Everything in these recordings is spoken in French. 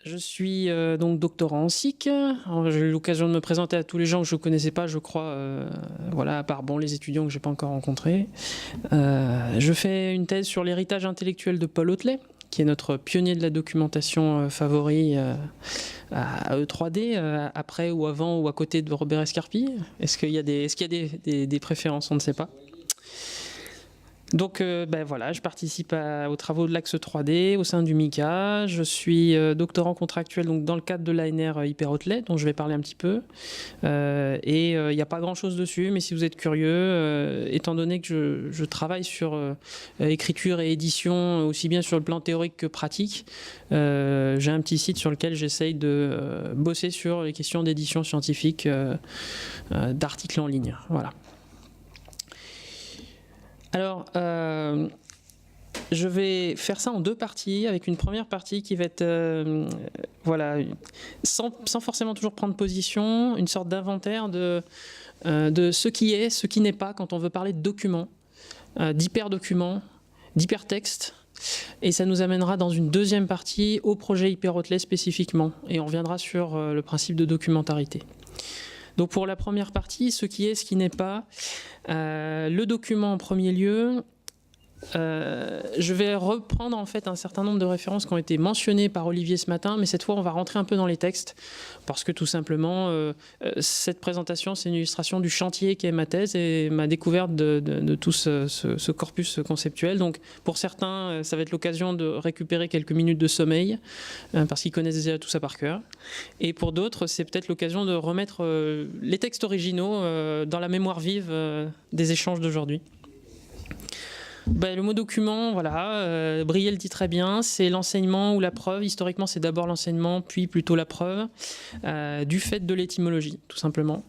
Je suis donc doctorant en SIC. J'ai eu l'occasion de me présenter à tous les gens que je ne connaissais pas, je crois, voilà, à part les étudiants que je n'ai pas encore rencontrés. Je fais une thèse sur l'héritage intellectuel de Paul Hotelet, qui est notre pionnier de la documentation favori à E3D, après ou avant ou à côté de Robert Escarpille. Est-ce qu'il y a des préférences? On ne sait pas. Donc voilà, je participe aux travaux de l'Axe 3D au sein du MICA. Je suis doctorant contractuel donc, dans le cadre de l'ANR Hyper Hotelet, dont je vais parler un petit peu. Et il n'y a pas grand-chose dessus, mais si vous êtes curieux, étant donné que je travaille sur écriture et édition, aussi bien sur le plan théorique que pratique, j'ai un petit site sur lequel j'essaye de bosser sur les questions d'édition scientifique d'articles en ligne. Voilà. Alors, je vais faire ça en deux parties, avec une première partie qui va être, voilà, sans forcément toujours prendre position, une sorte d'inventaire de ce qui est, ce qui n'est pas quand on veut parler de documents, d'hyper-documents, d'hypertextes. Et ça nous amènera dans une deuxième partie au projet Hyper Hotelet spécifiquement. Et on reviendra sur le principe de documentarité. Donc pour la première partie, ce qui est, ce qui n'est pas, le document en premier lieu, je vais reprendre en fait un certain nombre de références qui ont été mentionnées par Olivier ce matin, mais cette fois on va rentrer un peu dans les textes, parce que tout simplement cette présentation c'est une illustration du chantier qu'est ma thèse et ma découverte de tout ce corpus conceptuel. Donc pour certains ça va être l'occasion de récupérer quelques minutes de sommeil, parce qu'ils connaissent déjà tout ça par cœur, et pour d'autres c'est peut-être l'occasion de remettre les textes originaux dans la mémoire vive des échanges d'aujourd'hui. Le mot document, voilà, Briet le dit très bien, c'est l'enseignement ou la preuve. Historiquement, c'est d'abord l'enseignement, puis plutôt la preuve, du fait de l'étymologie, tout simplement.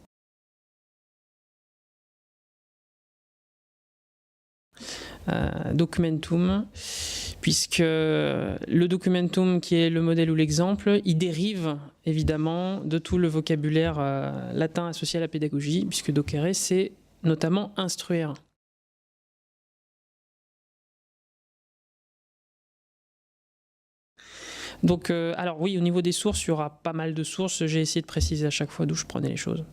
Documentum, puisque le documentum, qui est le modèle ou l'exemple, il dérive évidemment de tout le vocabulaire latin associé à la pédagogie, puisque docere, c'est notamment instruire. Donc, alors oui, au niveau des sources, il y aura pas mal de sources. J'ai essayé de préciser à chaque fois d'où je prenais les choses.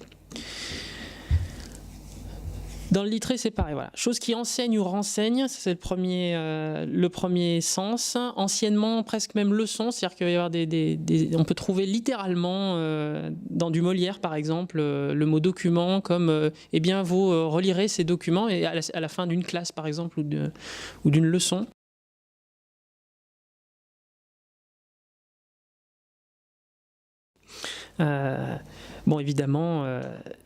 Dans le littré, c'est pareil. Voilà. Chose qui enseigne ou renseigne, c'est le premier sens. Anciennement, presque même leçon, c'est-à-dire qu'il va y avoir on peut trouver littéralement dans du Molière, par exemple, le mot document comme eh bien, vous relirez ces documents et à la fin d'une classe, par exemple, ou d'une leçon. Bon, évidemment,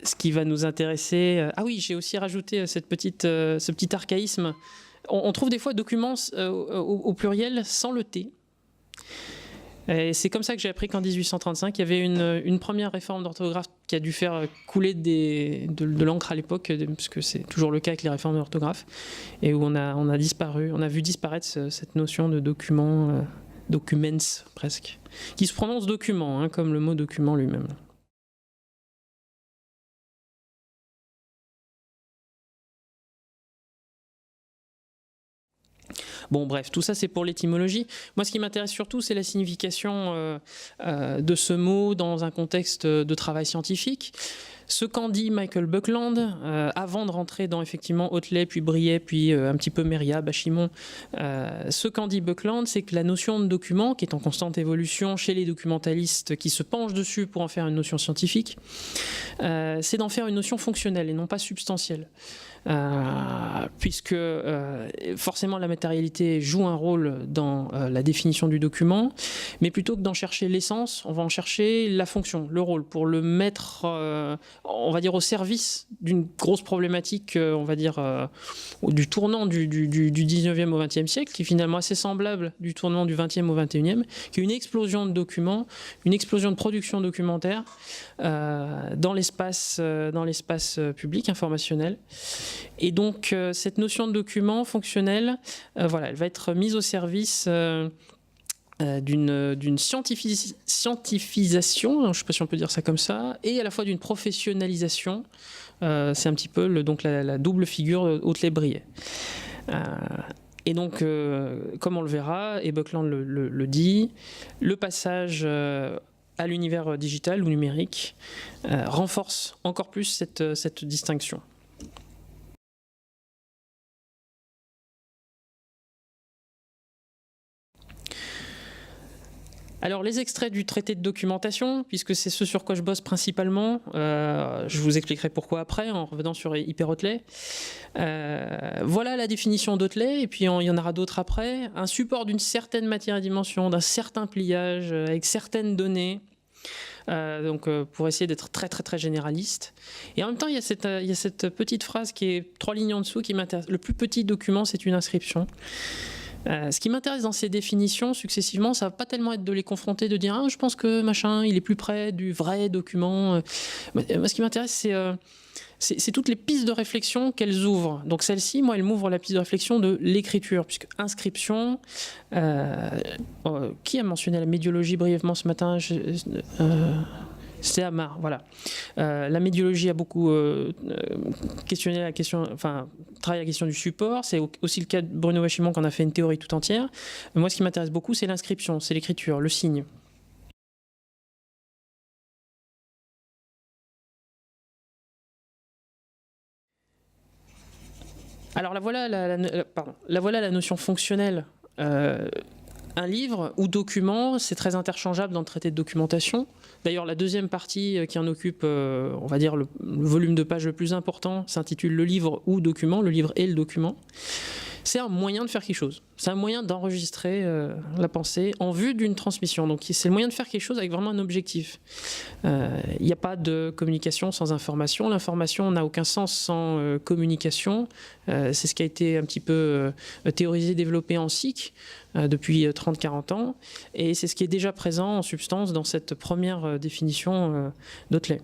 ce qui va nous intéresser... ah oui, j'ai aussi rajouté ce petit archaïsme. On trouve des fois documents au pluriel sans le T. Et c'est comme ça que j'ai appris qu'en 1835, il y avait une première réforme d'orthographe qui a dû faire couler de l'encre à l'époque, puisque c'est toujours le cas avec les réformes d'orthographe, et où on a vu disparaître cette notion de document... documents presque, qui se prononce document, hein, comme le mot document lui-même. Bon bref, tout ça c'est pour l'étymologie. Moi ce qui m'intéresse surtout c'est la signification de ce mot dans un contexte de travail scientifique. Ce qu'en dit Michael Buckland, avant de rentrer dans effectivement Hotelet, puis Briet, puis un petit peu Méria, Bachimon, ce qu'en dit Buckland, c'est que la notion de document, qui est en constante évolution chez les documentalistes qui se penchent dessus pour en faire une notion scientifique, c'est d'en faire une notion fonctionnelle et non pas substantielle. Puisque forcément la matérialité joue un rôle dans la définition du document, mais plutôt que d'en chercher l'essence, on va en chercher la fonction, le rôle, pour le mettre, on va dire, au service d'une grosse problématique, on va dire, du tournant du 19e au 20e siècle, qui est finalement assez semblable du tournant du 20e au 21e, qui est une explosion de documents, une explosion de production documentaire dans l'espace public, informationnel. Et donc cette notion de document fonctionnel, voilà, elle va être mise au service d'une scientifisation, je ne sais pas si on peut dire ça comme ça, et à la fois d'une professionnalisation. C'est un petit peu donc la double figure Hotelet-Briet. Et donc, comme on le verra, et Buckland le dit, le passage à l'univers digital ou numérique renforce encore plus cette distinction. Alors, les extraits du traité de documentation, puisque c'est ce sur quoi je bosse principalement, je vous expliquerai pourquoi après, en revenant sur Hyper-Hotelay. Voilà la définition d'Hotelay, et puis il y en aura d'autres après. Un support d'une certaine matière et dimension, d'un certain pliage, avec certaines données, pour essayer d'être très très très généraliste. Et en même temps, il y a cette petite phrase qui est 3 lignes en dessous qui m'intéresse. Le plus petit document, c'est une inscription. Ce qui m'intéresse dans ces définitions successivement, ça va pas tellement être de les confronter, de dire je pense que machin, il est plus près du vrai document. Moi, ce qui m'intéresse, c'est toutes les pistes de réflexion qu'elles ouvrent. Donc celle-ci, moi, elle m'ouvre la piste de réflexion de l'écriture, puisque inscription. Qui a mentionné la médiologie brièvement ce matin? C'était Amar, voilà. La médiologie a beaucoup questionné la question, travaillé la question du support. C'est aussi le cas de Bruno Vachimon qu'on a fait une théorie tout entière. Moi, ce qui m'intéresse beaucoup, c'est l'inscription, c'est l'écriture, le signe. Alors la voilà la notion fonctionnelle. Un livre ou document, c'est très interchangeable dans le traité de documentation. D'ailleurs, la deuxième partie qui en occupe, on va dire, le volume de pages le plus important, s'intitule le livre ou document, le livre et le document. C'est un moyen de faire quelque chose. C'est un moyen d'enregistrer la pensée en vue d'une transmission. Donc c'est le moyen de faire quelque chose avec vraiment un objectif. Il n'y a pas de communication sans information. L'information n'a aucun sens sans communication. C'est ce qui a été un petit peu théorisé, développé en SIC depuis 30-40 ans. Et c'est ce qui est déjà présent en substance dans cette première définition d'Hotelay.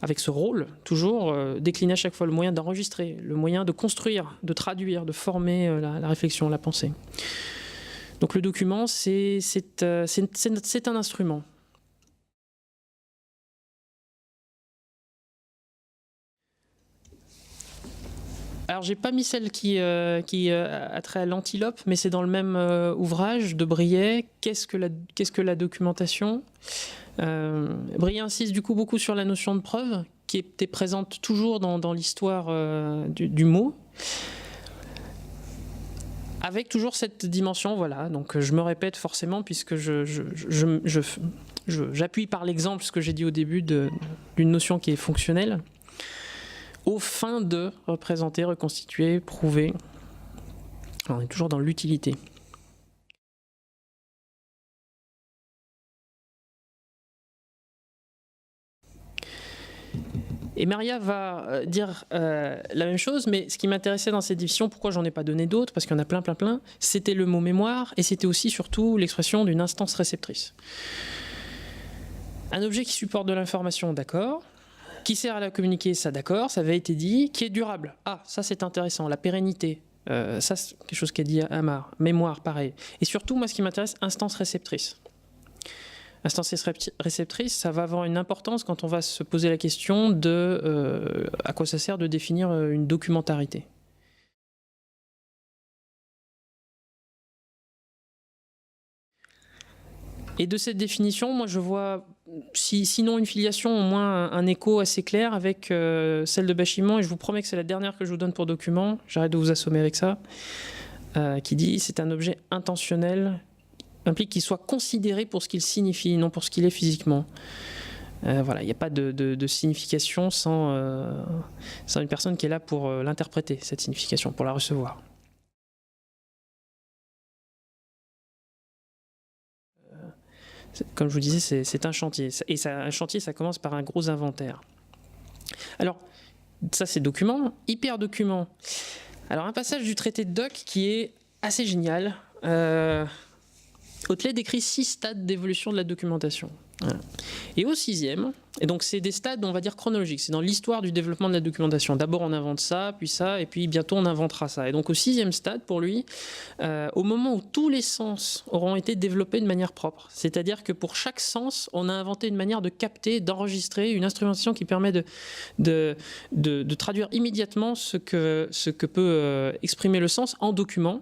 Avec ce rôle, toujours, décliner à chaque fois le moyen d'enregistrer, le moyen de construire, de traduire, de former la réflexion, la pensée. Donc le document, c'est un instrument. Alors j'ai pas mis celle qui a trait à l'antilope, mais c'est dans le même ouvrage de Briet. Qu'est-ce que la documentation? Briet insiste du coup beaucoup sur la notion de preuve, qui était présente toujours dans l'histoire du mot, avec toujours cette dimension, voilà. Donc je me répète forcément, puisque j'appuie par l'exemple ce que j'ai dit au début d'une notion qui est fonctionnelle, aux fins de représenter, reconstituer, prouver. Alors, on est toujours dans l'utilité. Et Maria va dire la même chose, mais ce qui m'intéressait dans cette division, pourquoi j'en ai pas donné d'autres, parce qu'il y en a plein, c'était le mot mémoire, et c'était aussi surtout l'expression d'une instance réceptrice. Un objet qui supporte de l'information, d'accord. Qui sert à la communiquer, ça d'accord, ça avait été dit. Qui est durable, ça c'est intéressant, la pérennité. Ça c'est quelque chose qu'a dit Amar. Mémoire, pareil. Et surtout, moi ce qui m'intéresse, instance réceptrice. Instance réceptrice, ça va avoir une importance quand on va se poser la question de à quoi ça sert de définir une documentarité. Et de cette définition, moi je vois, sinon une filiation, au moins un écho assez clair avec celle de Bachimon, et je vous promets que c'est la dernière que je vous donne pour document, j'arrête de vous assommer avec ça, qui dit c'est un objet intentionnel, implique qu'il soit considéré pour ce qu'il signifie, non pour ce qu'il est physiquement. Voilà, il n'y a pas de signification sans une personne qui est là pour l'interpréter, cette signification, pour la recevoir. Comme je vous disais, c'est un chantier. Et un chantier, ça commence par un gros inventaire. Alors, ça c'est document. Hyper document. Alors, un passage du traité de Doc qui est assez génial. Hotelay décrit 6 stades d'évolution de la documentation. Voilà. Et au 6e, et donc c'est des stades, on va dire, chronologiques, c'est dans l'histoire du développement de la documentation. D'abord on invente ça, et puis bientôt on inventera ça. Et donc au 6e stade, pour lui, au moment où tous les sens auront été développés de manière propre, c'est-à-dire que pour chaque sens, on a inventé une manière de capter, d'enregistrer, une instrumentation qui permet de traduire immédiatement ce que peut exprimer le sens en document.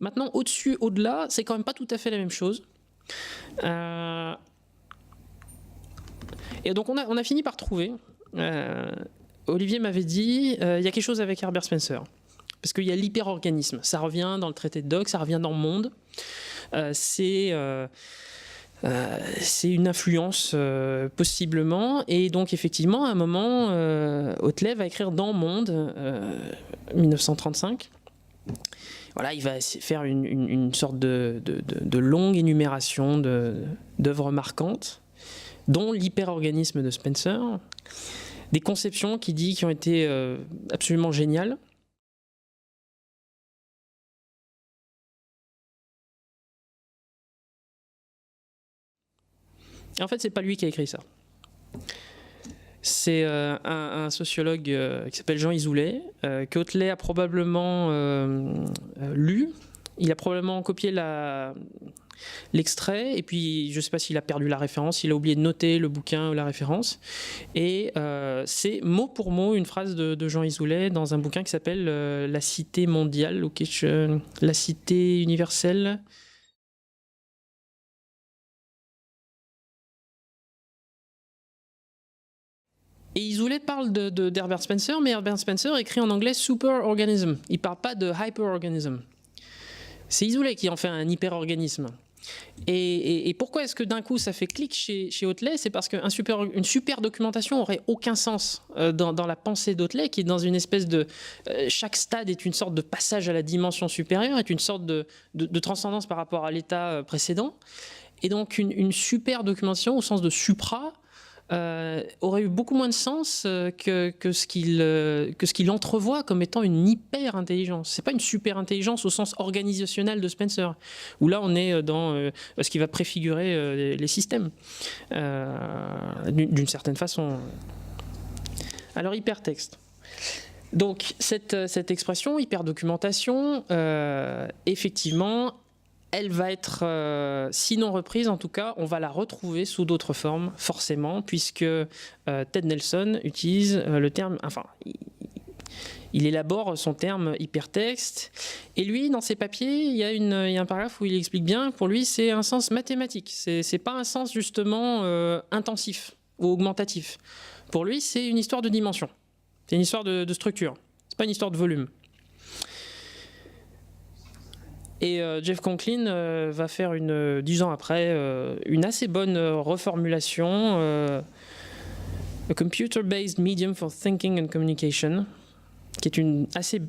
Maintenant, au-dessus, au-delà, c'est quand même pas tout à fait la même chose. Et donc on a fini par trouver. Olivier m'avait dit, il y a quelque chose avec Herbert Spencer. Parce qu'il y a l'hyperorganisme. Ça revient dans le traité de Dock, ça revient dans le monde. C'est une influence possiblement. Et donc effectivement, à un moment, Huxley va écrire dans Monde, 1935. Voilà, il va faire une sorte de longue énumération d'œuvres marquantes, dont l'hyperorganisme de Spencer, des conceptions qui ont été absolument géniales. Et en fait, c'est pas lui qui a écrit ça. C'est un sociologue qui s'appelle Jean Isoulet, que Huxley a probablement lu. Il a probablement copié l'extrait, et puis je ne sais pas s'il a perdu la référence, il a oublié de noter le bouquin ou la référence. Et c'est mot pour mot une phrase de Jean Isoulet dans un bouquin qui s'appelle La Cité mondiale, ou La Cité universelle. Et Isoulet parle d'Herbert Spencer, mais Herbert Spencer écrit en anglais superorganism. Il ne parle pas de hyperorganism. C'est Isoulet qui en fait un hyperorganisme. Et pourquoi est-ce que d'un coup ça fait clic chez Huxley? C'est parce qu'une super documentation aurait aucun sens dans la pensée d'Huxley, qui est dans une espèce de... chaque stade est une sorte de passage à la dimension supérieure, est une sorte de transcendance par rapport à l'état précédent. Et donc une super documentation au sens de supra aurait eu beaucoup moins de sens que ce qu'il entrevoit comme étant une hyper-intelligence. C'est pas une super-intelligence au sens organisationnel de Spencer, où là on est dans ce qui va préfigurer les systèmes, d'une certaine façon. Alors, hypertexte. Donc, cette expression, hyperdocumentation, effectivement, elle va être, sinon reprise, en tout cas, on va la retrouver sous d'autres formes, forcément, puisque Ted Nelson utilise le terme, enfin, il élabore son terme hypertexte, et lui, dans ses papiers, il y a un paragraphe où il explique bien, pour lui, c'est un sens mathématique, c'est pas un sens, justement, intensif ou augmentatif. Pour lui, c'est une histoire de dimension, c'est une histoire de structure, c'est pas une histoire de volume. Et Jeff Conklin va faire 10 ans après une assez bonne reformulation, A Computer-Based Medium for Thinking and Communication, qui est une assez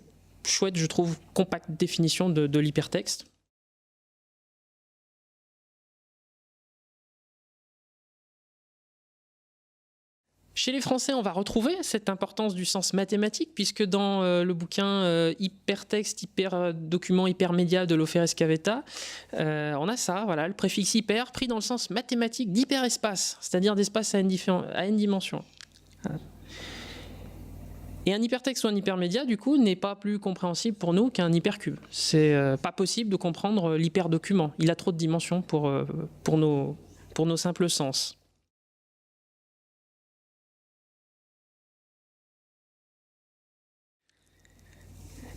chouette, je trouve, compacte définition de l'hypertexte. Chez les Français, on va retrouver cette importance du sens mathématique, puisque dans le bouquin hypertexte, hyperdocument, hypermédia de Loferes Cavetta, on a ça, voilà, le préfixe hyper pris dans le sens mathématique d'hyperespace, c'est-à-dire d'espace à n dimensions. Voilà. Et un hypertexte ou un hypermédia, du coup, n'est pas plus compréhensible pour nous qu'un hypercube. C'est pas possible de comprendre l'hyperdocument. Il a trop de dimensions pour nos simples sens.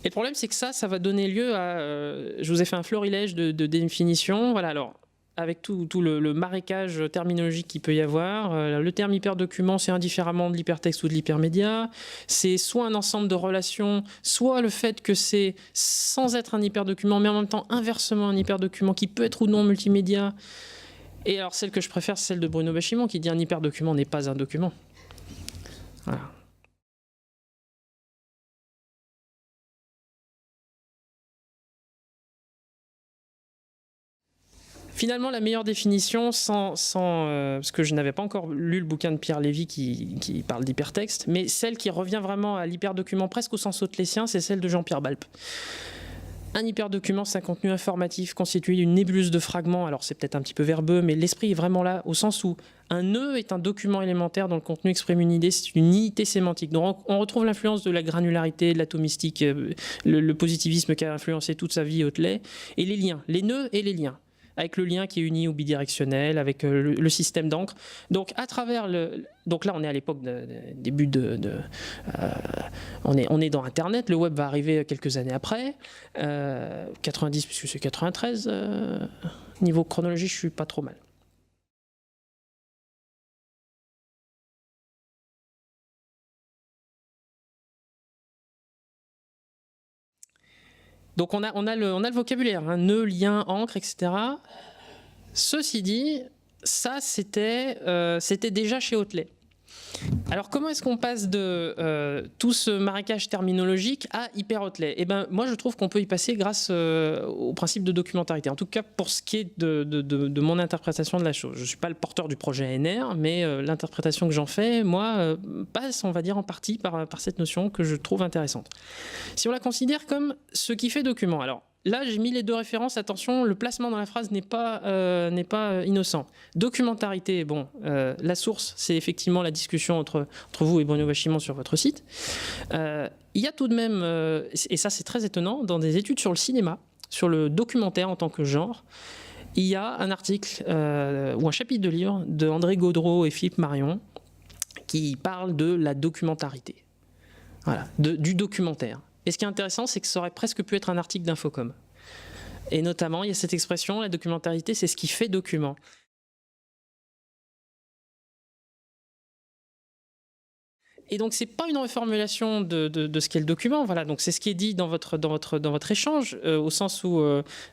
Et le problème, c'est que ça va donner lieu à... je vous ai fait un florilège de définitions. Voilà, alors, avec tout le marécage terminologique qu'il peut y avoir, le terme hyperdocument, c'est indifféremment de l'hypertexte ou de l'hypermédia. C'est soit un ensemble de relations, soit le fait que c'est sans être un hyperdocument, mais en même temps inversement un hyperdocument qui peut être ou non multimédia. Et alors, celle que je préfère, c'est celle de Bruno Bachimon, qui dit un hyperdocument n'est pas un document. Voilà. Finalement, la meilleure définition, parce que je n'avais pas encore lu le bouquin de Pierre Lévy qui parle d'hypertexte, mais celle qui revient vraiment à l'hyperdocument presque au sens hautlésien, c'est celle de Jean-Pierre Balp. Un hyperdocument, c'est un contenu informatif constitué d'une nébuleuse de fragments. Alors c'est peut-être un petit peu verbeux, mais l'esprit est vraiment là, au sens où un nœud est un document élémentaire dont le contenu exprime une idée, c'est une unité sémantique. Donc on retrouve l'influence de la granularité, de l'atomistique, le positivisme qui a influencé toute sa vie Huxley, et les liens, les nœuds et les liens. avec le lien qui est uni ou bidirectionnel, avec le système d'encre. Donc à travers donc là on est à l'époque début on est dans Internet, le web va arriver quelques années après, 90 puisque c'est 93, niveau chronologie je suis pas trop mal. Donc on a le vocabulaire, hein, nœud, lien, encre, etc. Ceci dit, ça c'était déjà chez Hotelet. Alors comment est-ce qu'on passe de tout ce marécage terminologique à Hyper Hotelet? Eh ben, moi je trouve qu'on peut y passer grâce au principe de documentarité. En tout cas pour ce qui est de mon interprétation de la chose. Je ne suis pas le porteur du projet ANR, mais l'interprétation que j'en fais, moi, passe, on va dire, en partie par cette notion que je trouve intéressante. Si on la considère comme ce qui fait document, alors là, j'ai mis les deux références. Attention, le placement dans la phrase n'est pas innocent. Documentarité, bon, la source, c'est effectivement la discussion entre vous et Bruno Vachimon sur votre site. Il y a tout de même, et ça c'est très étonnant, dans des études sur le cinéma, sur le documentaire en tant que genre, il y a un article ou un chapitre de livre de André Gaudreau et Philippe Marion qui parle de la documentarité. Voilà, du documentaire. Et ce qui est intéressant, c'est que ça aurait presque pu être un article d'Infocom. Et notamment, il y a cette expression, la documentarité, c'est ce qui fait document. Et donc, c'est pas une reformulation de ce qu'est le document. Voilà, donc c'est ce qui est dit dans votre échange, au sens où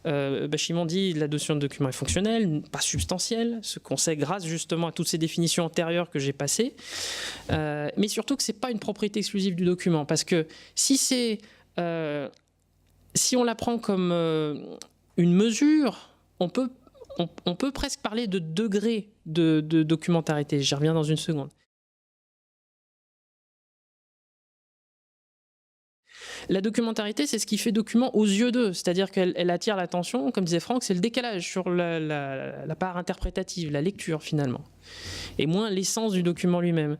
Vachimon dit la notion de document est fonctionnelle, pas substantielle, ce qu'on sait grâce justement à toutes ces définitions antérieures que j'ai passées, mais surtout que c'est pas une propriété exclusive du document, parce que si on la prend comme une mesure, on peut presque parler de degré de documentarité. J'y reviens dans une seconde. La documentarité, c'est ce qui fait document aux yeux d'eux, c'est-à-dire qu'elle attire l'attention, comme disait Franck, c'est le décalage sur la part interprétative, la lecture finalement, et moins l'essence du document lui-même.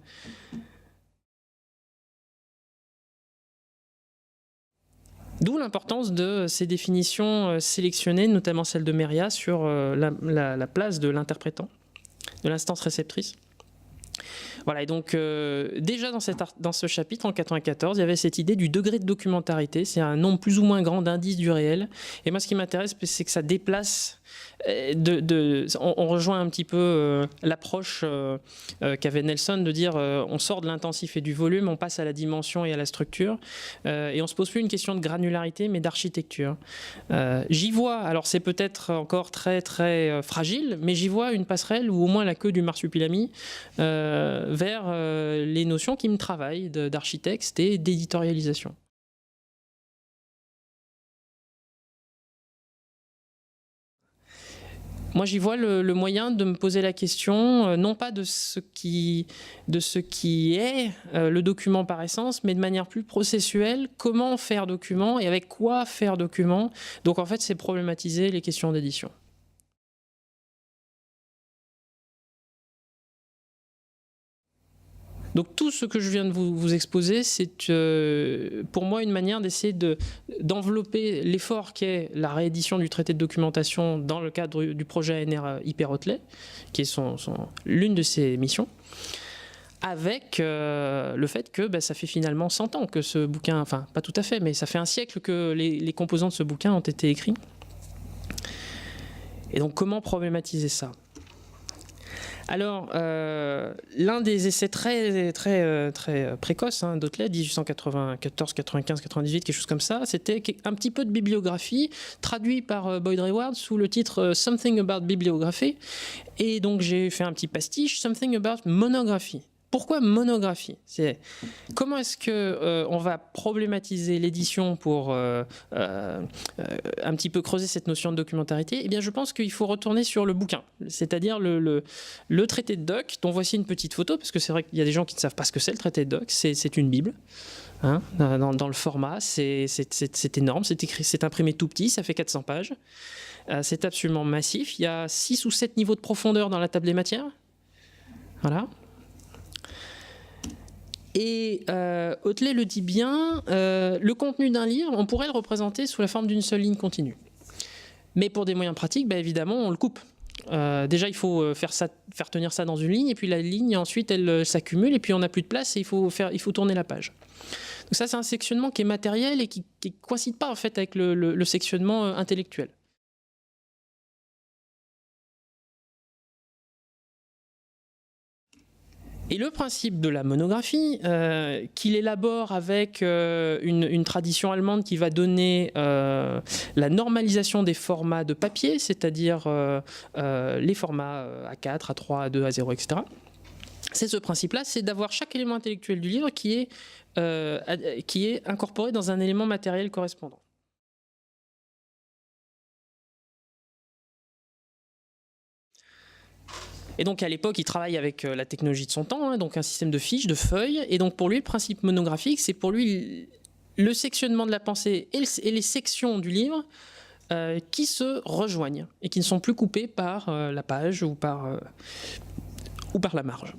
D'où l'importance de ces définitions sélectionnées, notamment celle de Méria, sur la place de l'interprétant, de l'instance réceptrice. Voilà, et donc déjà dans ce chapitre, en 94, il y avait cette idée du degré de documentarité. C'est un nombre plus ou moins grand d'indices du réel. Et moi, ce qui m'intéresse, c'est que ça déplace... on rejoint un petit peu l'approche qu'avait Nelson de dire on sort de l'intensif et du volume, on passe à la dimension et à la structure, et on se pose plus une question de granularité mais d'architecture. J'y vois, alors c'est peut-être encore très très fragile, mais j'y vois une passerelle ou au moins la queue du marsupilami vers les notions qui me travaillent d'architecte et d'éditorialisation. Moi, j'y vois le moyen de me poser la question, non pas de ce qui est le document par essence, mais de manière plus processuelle, comment faire document et avec quoi faire document. Donc en fait, c'est problématiser les questions d'édition. Donc tout ce que je viens de vous exposer, c'est pour moi une manière d'essayer d'envelopper l'effort qu'est la réédition du traité de documentation dans le cadre du projet ANR Hyper Hotelet, qui est l'une de ses missions, avec le fait que ça fait finalement 100 ans que ce bouquin, enfin pas tout à fait, mais ça fait un siècle que les composants de ce bouquin ont été écrits. Et donc comment problématiser ça ? Alors, l'un des essais très précoces d'Hotelet, 1894, 95, 98, quelque chose comme ça, c'était un petit peu de bibliographie, traduit par Boyd Reward sous le titre Something About Bibliography. Et donc, j'ai fait un petit pastiche, Something About Monographie. Pourquoi monographie? Comment est-ce qu'on va problématiser l'édition pour un petit peu creuser cette notion de documentarité? Eh bien, je pense qu'il faut retourner sur le bouquin, c'est-à-dire le traité de doc, dont voici une petite photo, parce que c'est vrai qu'il y a des gens qui ne savent pas ce que c'est le traité de doc, c'est une Bible. Hein, dans le format, c'est énorme, c'est imprimé tout petit, ça fait 400 pages. C'est absolument massif. Il y a 6 ou 7 niveaux de profondeur dans la table des matières. Voilà. Et Hotelet le dit bien, le contenu d'un livre, on pourrait le représenter sous la forme d'une seule ligne continue. Mais pour des moyens pratiques, bah, évidemment, on le coupe. Déjà, il faut faire tenir ça dans une ligne, et puis la ligne, ensuite, elle s'accumule, et puis on n'a plus de place, et il faut tourner la page. Donc ça, c'est un sectionnement qui est matériel et qui ne coïncide pas en fait avec le sectionnement intellectuel. Et le principe de la monographie, qu'il élabore avec une tradition allemande qui va donner la normalisation des formats de papier, c'est-à-dire les formats A4, A3, A2, A0, etc. C'est ce principe-là, c'est d'avoir chaque élément intellectuel du livre qui est incorporé dans un élément matériel correspondant. Et donc à l'époque, il travaille avec la technologie de son temps, hein, donc un système de fiches, de feuilles. Et donc pour lui, le principe monographique, c'est pour lui le sectionnement de la pensée et les sections du livre qui se rejoignent et qui ne sont plus coupées par la page ou par la marge.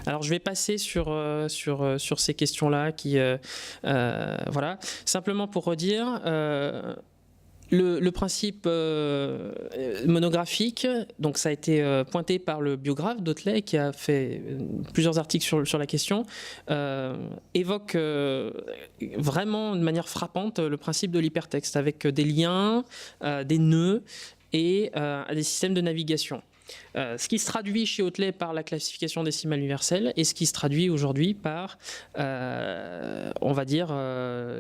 Alors je vais passer sur ces questions-là qui, voilà, simplement pour redire, le principe monographique, donc ça a été pointé par le biographe d'Hotelet qui a fait plusieurs articles sur la question, évoque vraiment de manière frappante le principe de l'hypertexte avec des liens, des nœuds et des systèmes de navigation. Ce qui se traduit chez Hotelet par la classification décimale universelle et ce qui se traduit aujourd'hui par, on va dire,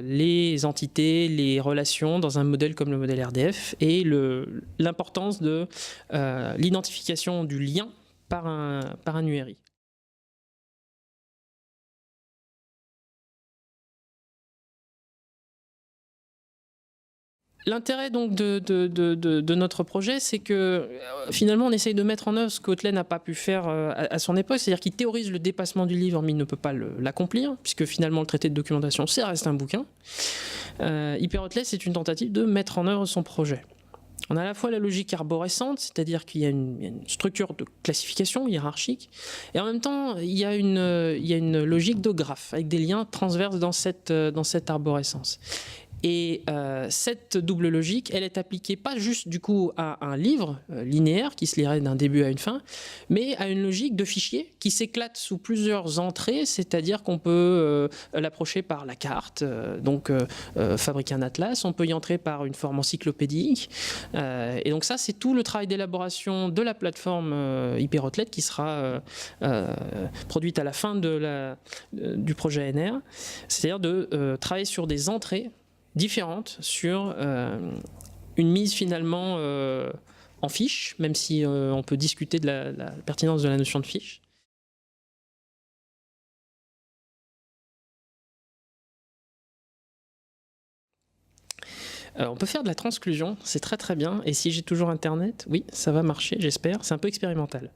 les entités, les relations dans un modèle comme le modèle RDF et l'importance de l'identification du lien par un URI. L'intérêt donc de notre projet, c'est que finalement on essaye de mettre en œuvre ce qu'Hotelet n'a pas pu faire à son époque, c'est-à-dire qu'il théorise le dépassement du livre mais il ne peut pas l'accomplir, puisque finalement le traité de documentation, ça reste un bouquin. Hyper-Hotelet, c'est une tentative de mettre en œuvre son projet. On a à la fois la logique arborescente, c'est-à-dire qu'il y a une structure de classification hiérarchique, et en même temps il y a une logique de graphe, avec des liens transverses dans cette arborescence. Et cette double logique, elle est appliquée pas juste du coup à un livre linéaire qui se lirait d'un début à une fin, mais à une logique de fichier qui s'éclate sous plusieurs entrées, c'est-à-dire qu'on peut l'approcher par la carte, donc fabriquer un atlas, on peut y entrer par une forme encyclopédique, et donc ça c'est tout le travail d'élaboration de la plateforme Hyper-Hotelet qui sera produite à la fin du projet NR, c'est-à-dire de travailler sur des entrées différentes sur une mise finalement en fiche, même si on peut discuter de la pertinence de la notion de fiche. On peut faire de la transclusion, c'est très très bien, et si j'ai toujours internet, oui, ça va marcher, j'espère, c'est un peu expérimental.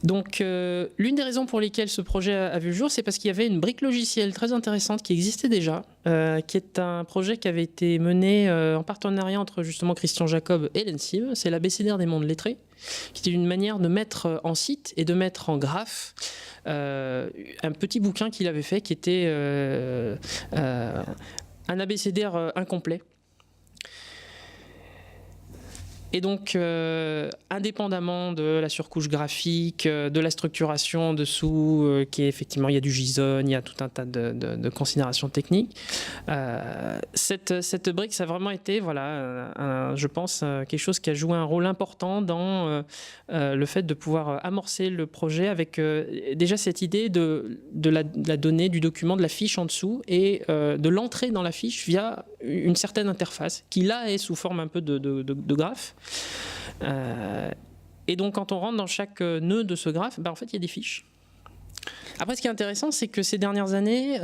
Donc l'une des raisons pour lesquelles ce projet a vu le jour, c'est parce qu'il y avait une brique logicielle très intéressante qui existait déjà, qui est un projet qui avait été mené en partenariat entre justement Christian Jacob et l'ENSIV, c'est l'abécédaire des mondes lettrés, qui était une manière de mettre en site et de mettre en graphe un petit bouquin qu'il avait fait qui était un abécédaire incomplet. Et donc, indépendamment de la surcouche graphique, de la structuration dessous, qui est effectivement, il y a du JSON, il y a tout un tas de considérations techniques. Cette brique, ça a vraiment été, voilà, je pense, quelque chose qui a joué un rôle important dans le fait de pouvoir amorcer le projet avec déjà cette idée de la donnée, du document, de la fiche en dessous et de l'entrée dans la fiche via une certaine interface qui là est sous forme un peu de graphe. Et donc quand on rentre dans chaque nœud de ce graphe, en fait il y a des fiches. Après ce qui est intéressant, c'est que ces dernières années,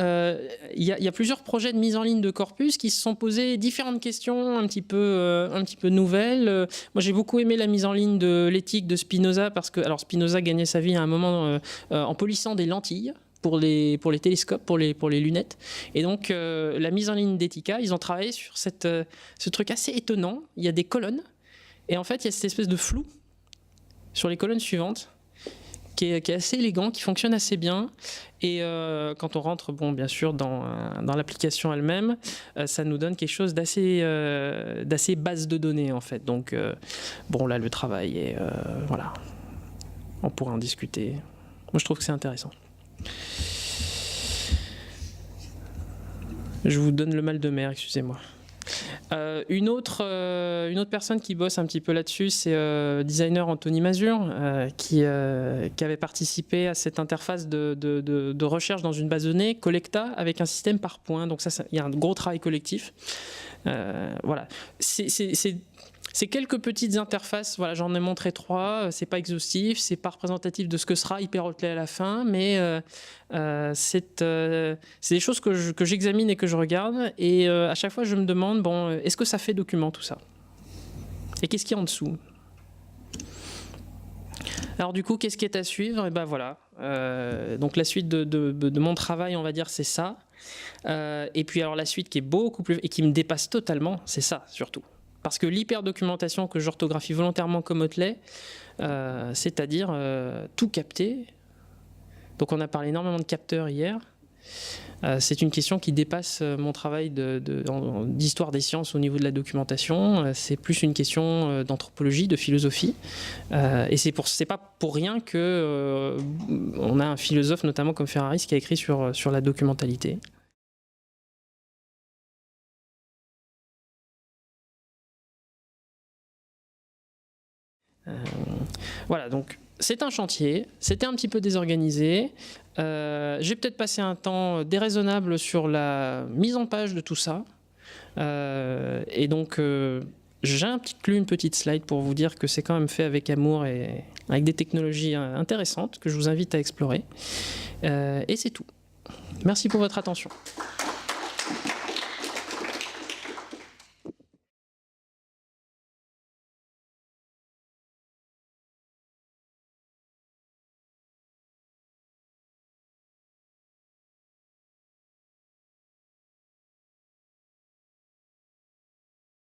il y a plusieurs projets de mise en ligne de corpus qui se sont posés différentes questions un petit peu nouvelles. Moi j'ai beaucoup aimé la mise en ligne de l'éthique de Spinoza parce que Spinoza gagnait sa vie à un moment en polissant des lentilles pour les télescopes, pour les lunettes. Et donc la mise en ligne d'Ethica, ils ont travaillé sur ce truc assez étonnant. Il y a des colonnes et en fait il y a cette espèce de flou sur les colonnes suivantes qui est assez élégant, qui fonctionne assez bien. Et quand on rentre, bon, bien sûr, dans l'application elle-même, ça nous donne quelque chose d'assez base de données, en fait. Donc, bon, là, le travail est... voilà. On pourra en discuter. Moi, je trouve que c'est intéressant. Je vous donne le mal de mer, excusez-moi. Une autre personne qui bosse un petit peu là-dessus, c'est designer Anthony Mazur, qui avait participé à cette interface de recherche dans une base de données, Collecta, avec un système par points. Donc ça, il y a un gros travail collectif. Voilà. C'est quelques petites interfaces, voilà, j'en ai montré 3, c'est pas exhaustif, c'est pas représentatif de ce que sera Hyperhotley à la fin, mais c'est des choses que j'examine et que je regarde, et à chaque fois je me demande, bon, est-ce que ça fait document tout ça? Et qu'est-ce qu'il y a en dessous? Alors du coup, qu'est-ce qui est à suivre? Et ben voilà, donc la suite de mon travail, on va dire, c'est ça. Et puis alors la suite qui est beaucoup plus, et qui me dépasse totalement, c'est ça surtout. Parce que l'hyperdocumentation que j'orthographie volontairement comme Hotley, c'est-à-dire tout capter. Donc on a parlé énormément de capteurs hier. C'est une question qui dépasse mon travail d'histoire des sciences au niveau de la documentation. C'est plus une question d'anthropologie, de philosophie. Et c'est pas pour rien que on a un philosophe, notamment comme Ferraris, qui a écrit sur la documentalité. Voilà, donc c'est un chantier, c'était un petit peu désorganisé. J'ai peut-être passé un temps déraisonnable sur la mise en page de tout ça. Et donc, j'ai une petite slide pour vous dire que c'est quand même fait avec amour et avec des technologies intéressantes que je vous invite à explorer. Et c'est tout. Merci pour votre attention.